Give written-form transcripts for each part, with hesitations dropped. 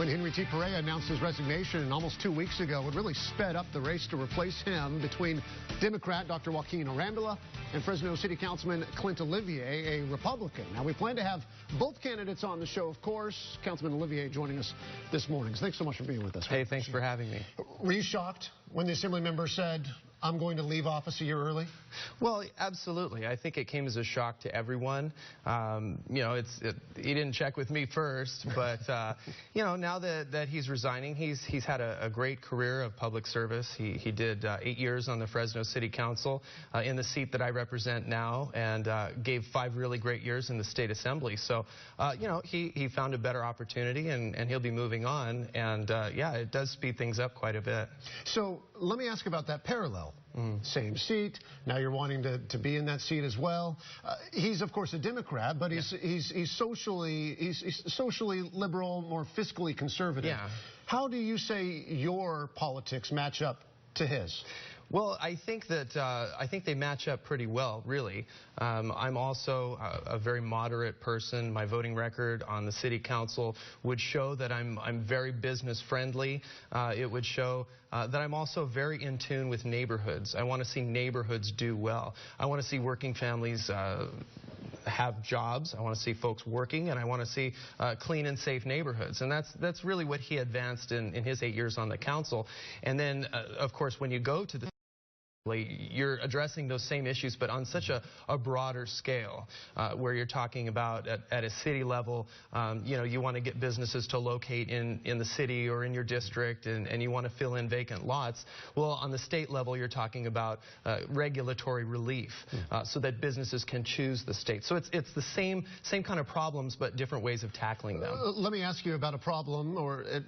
When Henry T. Perea announced his resignation almost 2 weeks ago, it really sped up the race to replace him between Democrat Dr. Joaquin Arambula and Fresno City Councilman Clint Olivier, a Republican. Now, we plan to have both candidates on the show, of course. Councilman Olivier joining us this morning. So thanks so much for being with us. Hey, thanks for having me. Were you shocked when the assembly member said, I'm going to leave office a year early? Well, absolutely. I think it came as a shock to everyone. He didn't check with me first, but now that he's resigning, he's had a great career of public service. He did 8 years on the Fresno City Council in the seat that I represent now, and gave 5 really great years in the state assembly. So, he found a better opportunity, and he'll be moving on. And yeah, it does speed things up quite a bit. So let me ask about that parallel. Same seat. Now you're wanting to be in that seat as well. He's of course a Democrat, but he's socially liberal, more fiscally conservative. Yeah. How do you say your politics match up to his? Well, I think they match up pretty well, really. I'm also a very moderate person. My voting record on the city council would show that I'm very business friendly. It would show that I'm also very in tune with neighborhoods. I want to see neighborhoods do well. I want to see working families have jobs. I want to see folks working, and I want to see clean and safe neighborhoods. And that's really what he advanced in his 8 years on the council. And then, of course, when you go to the you're addressing those same issues, but on such a broader scale, where you're talking about at a city level, you want to get businesses to locate in the city or in your district, and you want to fill in vacant lots. Well, on the state level, you're talking about regulatory relief, so that businesses can choose the state. So it's the same kind of problems, but different ways of tackling them. Let me ask you about a problem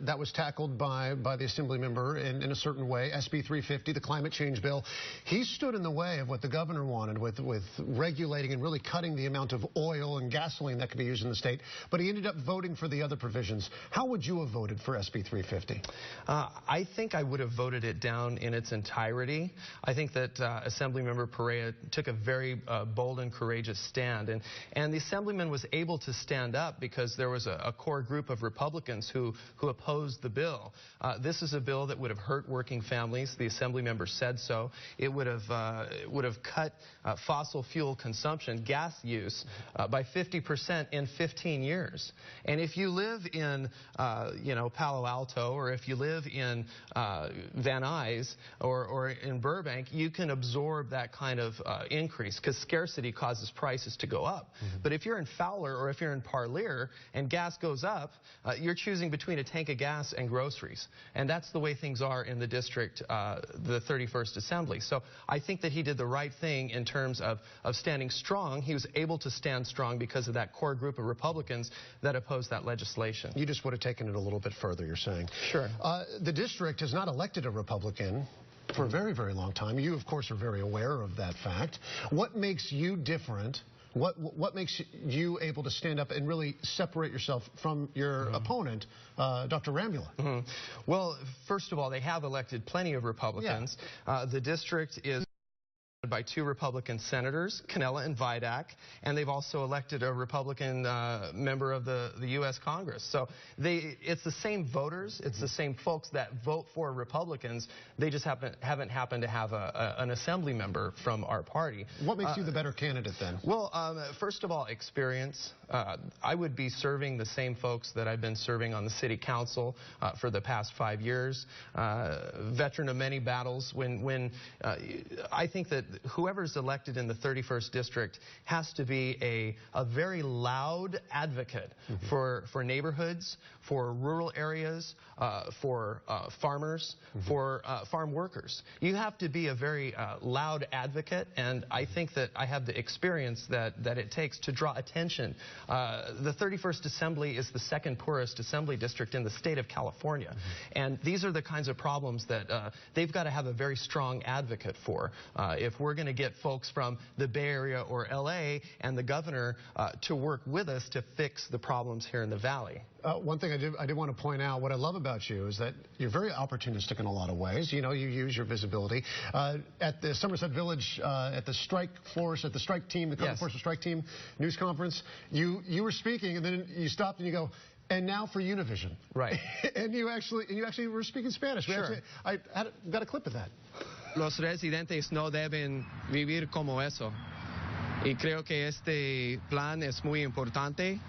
that was tackled by the assembly member in a certain way, SB 350, the climate change bill. He stood in the way of what the governor wanted with regulating and really cutting the amount of oil and gasoline that could be used in the state, but he ended up voting for the other provisions. How would you have voted for SB 350? I think I would have voted it down in its entirety. I think that Assemblymember Perea took a very bold and courageous stand, and the Assemblyman was able to stand up because there was a core group of Republicans who opposed the bill. This is a bill that would have hurt working families. The Assemblymember said so. It would have cut fossil fuel consumption, gas use, by 50% in 15 years. And if you live in, Palo Alto, or if you live in Van Nuys or in Burbank, you can absorb that kind of increase because scarcity causes prices to go up. But if you're in Fowler or if you're in Parlier and gas goes up, you're choosing between a tank of gas and groceries. And that's the way things are in the district, the 31st Assembly. So I think that he did the right thing in terms of standing strong. He was able to stand strong because of that core group of Republicans that opposed that legislation. You just would have taken it a little bit further, you're saying. Sure. The district has not elected a Republican for a very, very long time. You, of course, are very aware of that fact. What makes you different? What makes you able to stand up and really separate yourself from your opponent, Dr. Arambula? Well, first of all, they have elected plenty of Republicans. Yeah. The district is by 2 Republican senators, Canella and Vidak, and they've also elected a Republican member of the U.S. Congress. So it's the same voters, it's the same folks that vote for Republicans. They just haven't happened to have an assembly member from our party. What makes you the better candidate then? Well, first of all, experience. I would be serving the same folks that I've been serving on the city council for the past 5 years. Veteran of many battles. When I think that whoever's elected in the 31st district has to be a very loud advocate for neighborhoods, for rural areas, for farmers, for farm workers. You have to be a very loud advocate, and I think that I have the experience that it takes to draw attention. The 31st Assembly is the 2nd poorest assembly district in the state of California, and these are the kinds of problems that they've got to have a very strong advocate for. If we're going to get folks from the Bay Area or L.A. and the governor to work with us to fix the problems here in the Valley. One thing I did want to point out, what I love about you is that you're very opportunistic in a lot of ways. You use your visibility. At the Somerset Village, at the strike team, the Common Forces strike team news conference, you were speaking, and then you stopped and you go, and now for Univision. Right. and you actually were speaking Spanish. Sure. I got a clip of that. Los residentes no deben vivir como eso. Y creo que este plan es muy importante.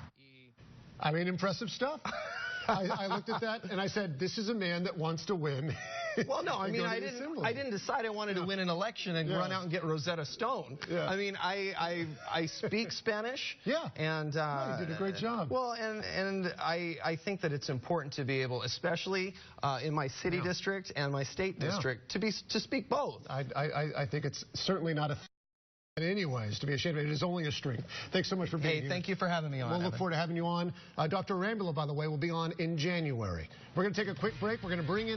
I mean, impressive stuff. I looked at that and I said, this is a man that wants to win. Well, no, I mean, I didn't decide I wanted to win an election and run out and get Rosetta Stone. Yeah. I mean, I speak Spanish. Yeah. And you did a great job. Well, and I think that it's important to be able, especially in my city district and my state district, to speak both. I think it's certainly not a anyways, to be ashamed of it is only a strength. Thanks so much for being here. Hey, thank you for having me on. We'll look forward to having you on. Dr. Rambula, by the way, will be on in January. We're going to take a quick break. We're going to bring in